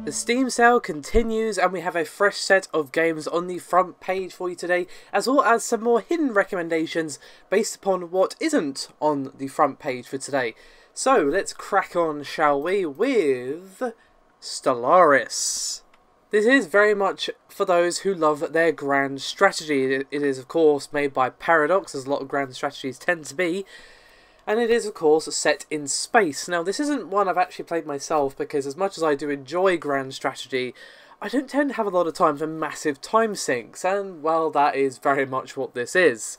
The Steam sale continues and we have a fresh set of games on the front page for you today, as well as some more hidden recommendations based upon what isn't on the front page for today. So let's crack on, shall we, with Stellaris. This is very much for those who love their grand strategy. It is of course made by Paradox, as a lot of grand strategies tend to be. And it is, of course, set in space. Now, this isn't one I've actually played myself, because as much as I do enjoy grand strategy, I don't tend to have a lot of time for massive time sinks, and, well, that is very much what this is.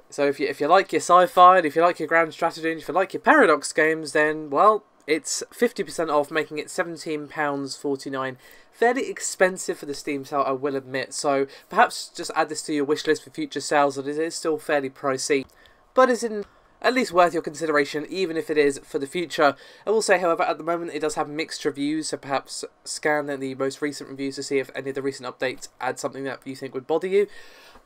So if you like your sci-fi, and if you like your grand strategy, and if you like your Paradox games, then, well, it's 50% off, making it £17.49. Fairly expensive for the Steam sale, I will admit, so perhaps just add this to your wish list for future sales, as it is still fairly pricey. But it's at least worth your consideration, even if it is for the future. I will say, however, at the moment it does have mixed reviews, so perhaps scan the most recent reviews to see if any of the recent updates add something that you think would bother you.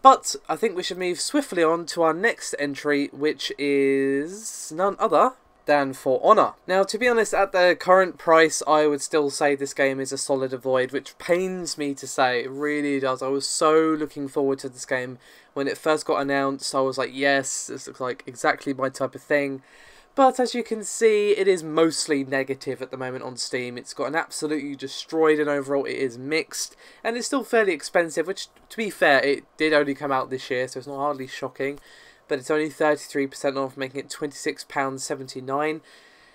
But I think we should move swiftly on to our next entry, which is none other than For Honor. Now, to be honest, at the current price, I would still say this game is a solid avoid, which pains me to say. It really does. I was so looking forward to this game. When it first got announced, I was like, yes, this looks like exactly my type of thing. But as you can see, it is mostly negative at the moment on Steam. It's got an absolutely destroyed, and overall it is mixed. And it's still fairly expensive, which, to be fair, it did only come out this year, so it's not hardly shocking. But it's only 33% off, making it £26.79.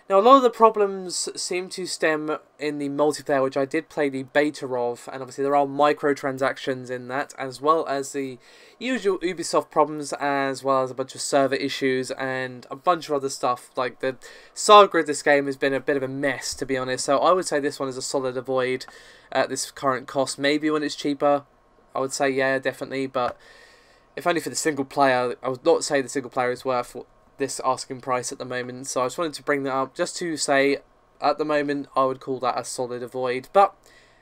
Now, a lot of the problems seem to stem in the multiplayer, which I did play the beta of, and obviously there are microtransactions in that, as well as the usual Ubisoft problems, as well as a bunch of server issues and a bunch of other stuff. Like, the saga of this game has been a bit of a mess, to be honest, so I would say this one is a solid avoid at this current cost. Maybe when it's cheaper, I would say yeah, definitely, but if only for the single player. I would not say the single player is worth this asking price at the moment, so I just wanted to bring that up just to say at the moment I would call that a solid avoid. But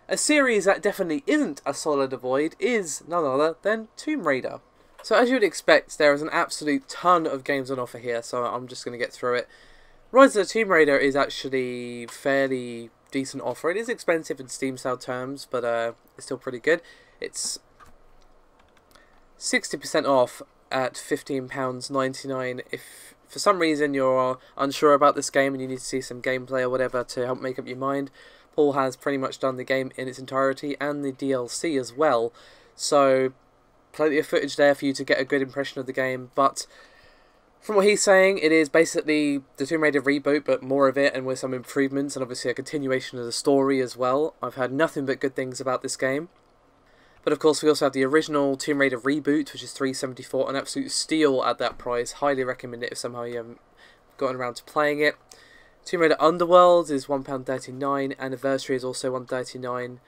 a series that definitely isn't a solid avoid is none other than Tomb Raider. So as you would expect, there is an absolute ton of games on offer here, so I'm just going to get through it. Rise of the Tomb Raider is actually fairly decent offer. It is expensive in Steam sale terms, but it's still pretty good. It's 60% off at £15.99. If for some reason you're unsure about this game and you need to see some gameplay or whatever to help make up your mind, Paul has pretty much done the game in its entirety and the DLC as well. So plenty of footage there for you to get a good impression of the game. But from what he's saying, it is basically the Tomb Raider reboot, but more of it and with some improvements, and obviously a continuation of the story as well. I've heard nothing but good things about this game. But of course we also have the original Tomb Raider reboot, which is $3.74, an absolute steal at that price. Highly recommend it if somehow you haven't gotten around to playing it. Tomb Raider Underworld is £1.39, Anniversary is also £1.39.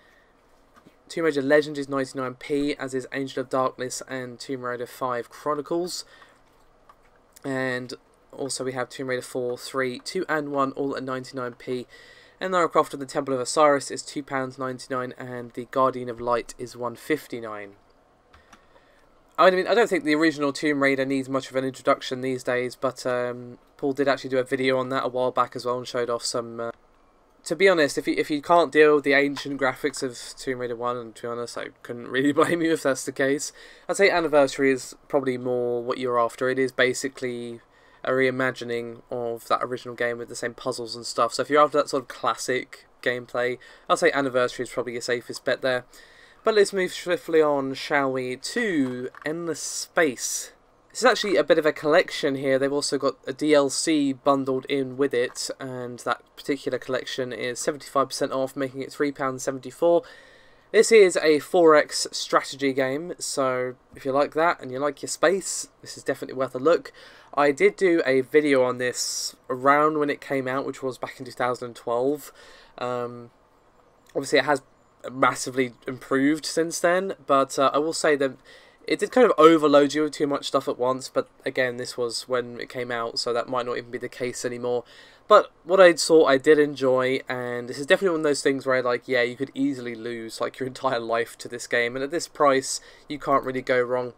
Tomb Raider Legend is 99p, as is Angel of Darkness and Tomb Raider 5 Chronicles. And also we have Tomb Raider 4, 3, 2 and 1, all at 99p. And Lara Croft and the Temple of Osiris is £2.99, and the Guardian of Light is £1.59. I mean, I don't think the original Tomb Raider needs much of an introduction these days, but Paul did actually do a video on that a while back as well and showed off some. To be honest, if you can't deal with the ancient graphics of Tomb Raider 1, and to be honest, I couldn't really blame you if that's the case, I'd say Anniversary is probably more what you're after. It is basically a reimagining of that original game with the same puzzles and stuff. So if you're after that sort of classic gameplay, I'll say Anniversary is probably your safest bet there. But let's move swiftly on, shall we, to Endless Space. This is actually a bit of a collection here. They've also got a DLC bundled in with it, and that particular collection is 75% off, making it £3.74. This is a Forex strategy game, so if you like that and you like your space, this is definitely worth a look. I did do a video on this around when it came out, which was back in 2012. Obviously it has massively improved since then, but I will say that it did kind of overload you with too much stuff at once, but again, this was when it came out, so that might not even be the case anymore. But what I saw, I did enjoy, and this is definitely one of those things where, like, yeah, you could easily lose, like, your entire life to this game, and at this price, you can't really go wrong.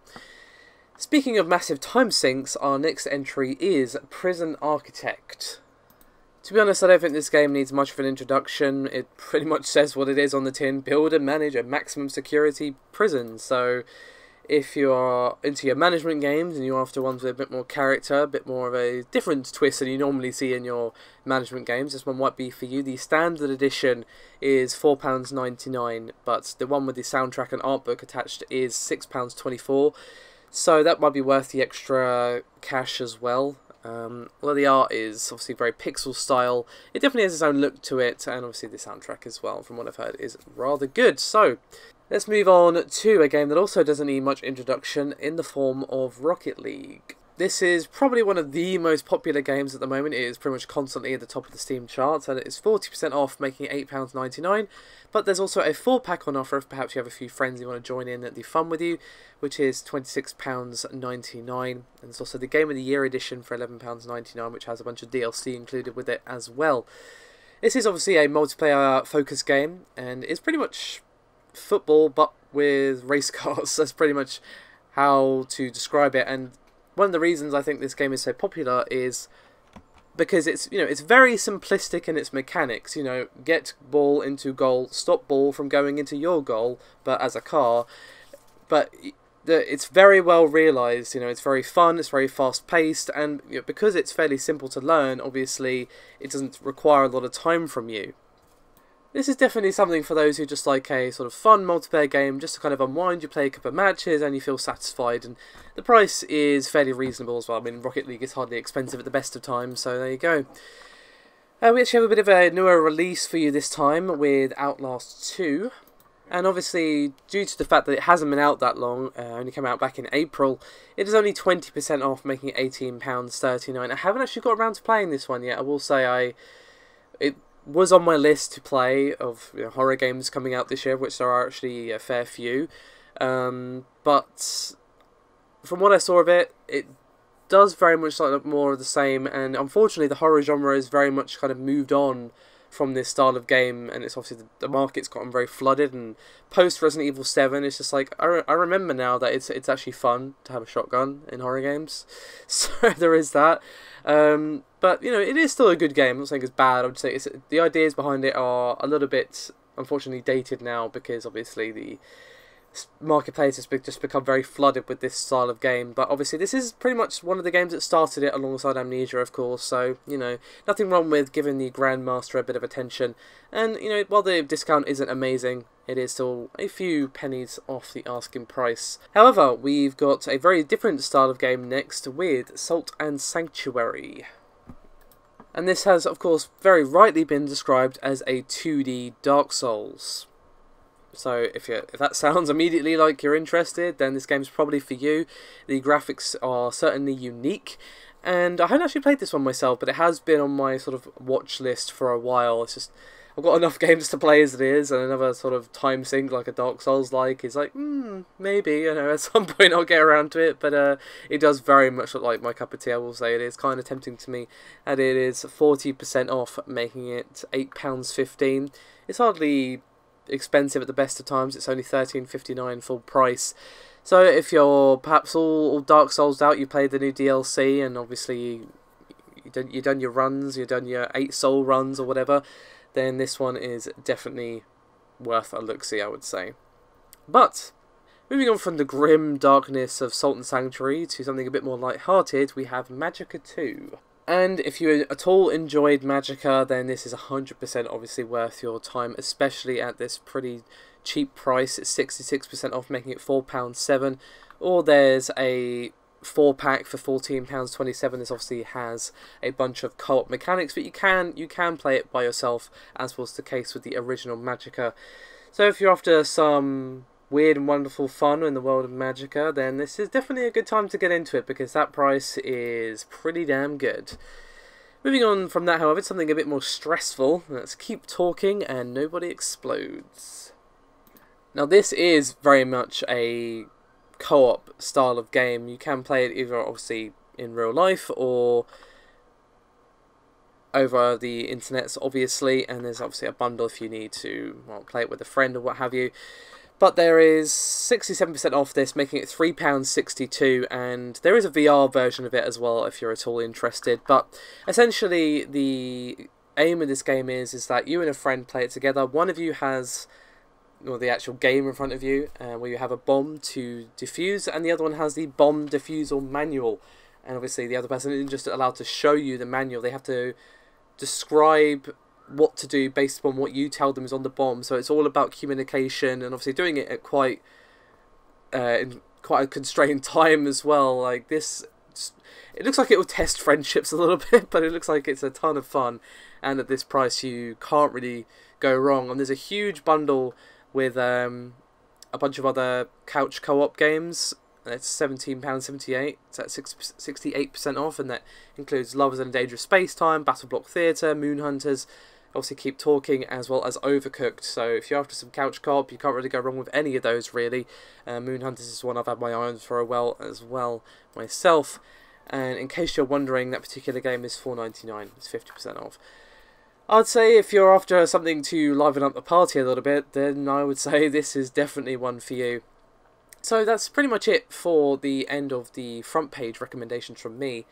Speaking of massive time sinks, our next entry is Prison Architect. To be honest, I don't think this game needs much of an introduction. It pretty much says what it is on the tin: build and manage a maximum security prison. So if you are into your management games and you're after ones with a bit more character, a bit more of a different twist than you normally see in your management games, this one might be for you. The standard edition is £4.99, but the one with the soundtrack and art book attached is £6.24, so that might be worth the extra cash as well. Well, the art is obviously very pixel style. It definitely has its own look to it, and obviously the soundtrack as well, from what I've heard, is rather good. So let's move on to a game that also doesn't need much introduction in the form of Rocket League. This is probably one of the most popular games at the moment. It is pretty much constantly at the top of the Steam charts, and it is 40% off, making it £8.99. But there's also a 4-pack on offer if perhaps you have a few friends you want to join in the fun with you, which is £26.99. And there's also the Game of the Year edition for £11.99, which has a bunch of DLC included with it as well. This is obviously a multiplayer focused game, and it's pretty much football but with race cars. That's pretty much how to describe it. And one of the reasons I think this game is so popular is because it's very simplistic in its mechanics. Get ball into goal, stop ball from going into your goal, but as a car. But it's very well realised. It's very fun, it's very fast paced, and because it's fairly simple to learn, obviously it doesn't require a lot of time from you. This is definitely something for those who just like a sort of fun multiplayer game, just to kind of unwind. You play a couple of matches and you feel satisfied, and the price is fairly reasonable as well. I mean, Rocket League is hardly expensive at the best of times, so there you go. We actually have a bit of a newer release for you this time with Outlast 2. And obviously, due to the fact that it hasn't been out that long, only came out back in April, it is only 20% off, making it £18.39. I haven't actually got around to playing this one yet. I will say it was on my list to play of horror games coming out this year, which there are actually a fair few. But from what I saw of it, it does very much look more of the same, and unfortunately the horror genre has very much kind of moved on from this style of game, and it's obviously the market's gotten very flooded, and post Resident Evil 7 it's just like, I remember now that it's actually fun to have a shotgun in horror games, so there is that. But it is still a good game. I'm not saying it's bad. I would say the ideas behind it are a little bit unfortunately dated now, because obviously the marketplace has just become very flooded with this style of game. But obviously this is pretty much one of the games that started it, alongside Amnesia, of course, so nothing wrong with giving the Grandmaster a bit of attention. And while the discount isn't amazing, it is still a few pennies off the asking price. However, we've got a very different style of game next with Salt and Sanctuary. And this has, of course, very rightly been described as a 2D Dark Souls. So if that sounds immediately like you're interested, then this game's probably for you. The graphics are certainly unique, and I haven't actually played this one myself, but it has been on my sort of watch list for a while. It's just, I've got enough games to play as it is, and another sort of time sink like a Dark Souls is like, maybe, at some point I'll get around to it, but it does very much look like my cup of tea. I will say it is kind of tempting to me, and it is 40% off, making it £8.15. It's hardly expensive at the best of times. It's only £13.59 full price. So if you're perhaps all Dark Souls out, you played the new DLC, and obviously you've done your runs, you've done your 8 soul runs or whatever, then this one is definitely worth a look-see, I would say. But moving on from the grim darkness of Salt and Sanctuary to something a bit more light-hearted, we have Magica 2. And if you at all enjoyed Magica, then this is 100% obviously worth your time, especially at this pretty cheap price. It's 66% off, making it £4.07. Or there's a 4-pack for £14.27. This obviously has a bunch of co-op mechanics, but you can play it by yourself, as was the case with the original Magica. So if you're after some weird and wonderful fun in the world of Magica, then this is definitely a good time to get into it, because that price is pretty damn good. Moving on from that, however, something a bit more stressful. Let's keep talking and nobody explodes. Now this is very much a co-op style of game. You can play it either obviously in real life or over the internet, obviously, and there's obviously a bundle if you need to play it with a friend or what have you. But there is 67% off this, making it £3.62, and there is a VR version of it as well if you're at all interested. But essentially the aim of this game is that you and a friend play it together. One of you has the actual game in front of you, where you have a bomb to defuse, and the other one has the bomb defusal manual. And obviously the other person isn't just allowed to show you the manual, they have to describe what to do based upon what you tell them is on the bomb. So it's all about communication, and obviously doing it at quite in quite a constrained time as well. Like this, it looks like it will test friendships a little bit, but it looks like it's a ton of fun, and at this price you can't really go wrong. And there's a huge bundle with a bunch of other couch co-op games. It's £17.78. It's at 68% off, and that includes Lovers in a Dangerous Space Time, Battle Block Theatre, Moon Hunters, obviously Keep Talking, as well as Overcooked. So if you're after some couch co-op, you can't really go wrong with any of those, really. Moon Hunters is one I've had my eye on for a while as well myself. And in case you're wondering, that particular game is £4.99. It's 50% off. I'd say if you're after something to liven up the party a little bit, then I would say this is definitely one for you. So that's pretty much it for the end of the front page recommendations from me.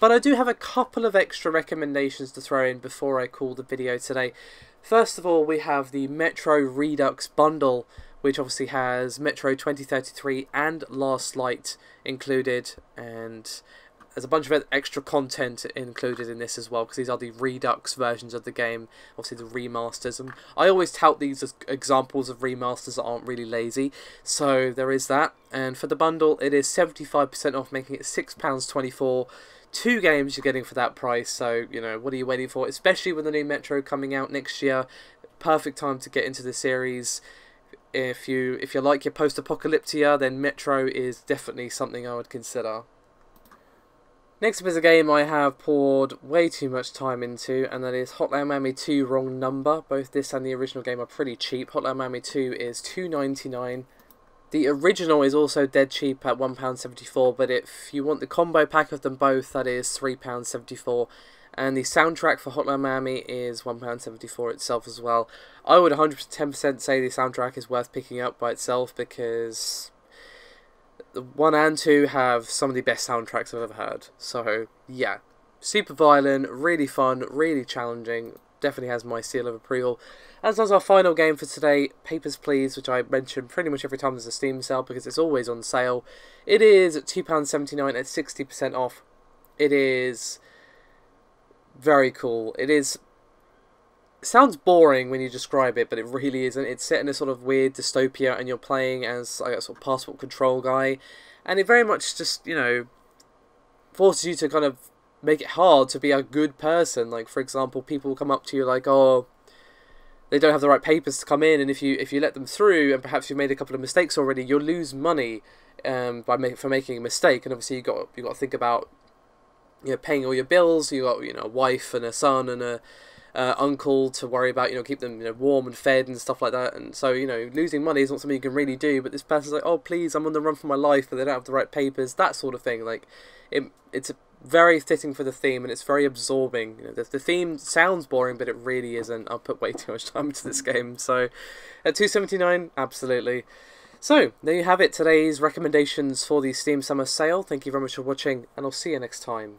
But I do have a couple of extra recommendations to throw in before I call the video today. First of all, we have the Metro Redux bundle, which obviously has Metro 2033 and Last Light included, and there's a bunch of extra content included in this as well, because these are the Redux versions of the game, obviously the remasters. And I always tout these as examples of remasters that aren't really lazy, so there is that. And for the bundle, it is 75% off, making it £6.24. 2 games you're getting for that price, so, you know, what are you waiting for? Especially with the new Metro coming out next year, perfect time to get into the series. If you like your post-apocalyptia, then Metro is definitely something I would consider. Next up is a game I have poured way too much time into, and that is Hotline Miami 2 Wrong Number. Both this and the original game are pretty cheap. Hotline Miami 2 is £2.99. The original is also dead cheap at £1.74, but if you want the combo pack of them both, that is £3.74. And the soundtrack for Hotline Miami is £1.74 itself as well. I would 110% say the soundtrack is worth picking up by itself, because the 1 and 2 have some of the best soundtracks I've ever heard. So, yeah. Super violent, really fun, really challenging. Definitely has my seal of approval. As does our final game for today, Papers, Please, which I mention pretty much every time there's a Steam sale, because it's always on sale. It is £2.79 at 60% off. It is very cool. It sounds boring when you describe it, but it really isn't. It's set in a sort of weird dystopia, and you're playing as like a sort of passport control guy, and it very much just, you know, forces you to kind of make it hard to be a good person. Like, for example, people come up to you like, oh, they don't have the right papers to come in, and if you let them through, and perhaps you've made a couple of mistakes already, you'll lose money for making a mistake. And obviously you got to think about, you know, paying all your bills. You got, you know, a wife and a son and a uncle to worry about, you know, keep them, you know, warm and fed and stuff like that. And so, you know, losing money is not something you can really do. But this person's like, oh, please, I'm on the run for my life, but they don't have the right papers. That sort of thing. Like, it's very fitting for the theme, and it's very absorbing. You know, the theme sounds boring, but it really isn't. I'll put way too much time into this game. So, at £2.79, absolutely. So, there you have it. Today's recommendations for the Steam Summer Sale. Thank you very much for watching, and I'll see you next time.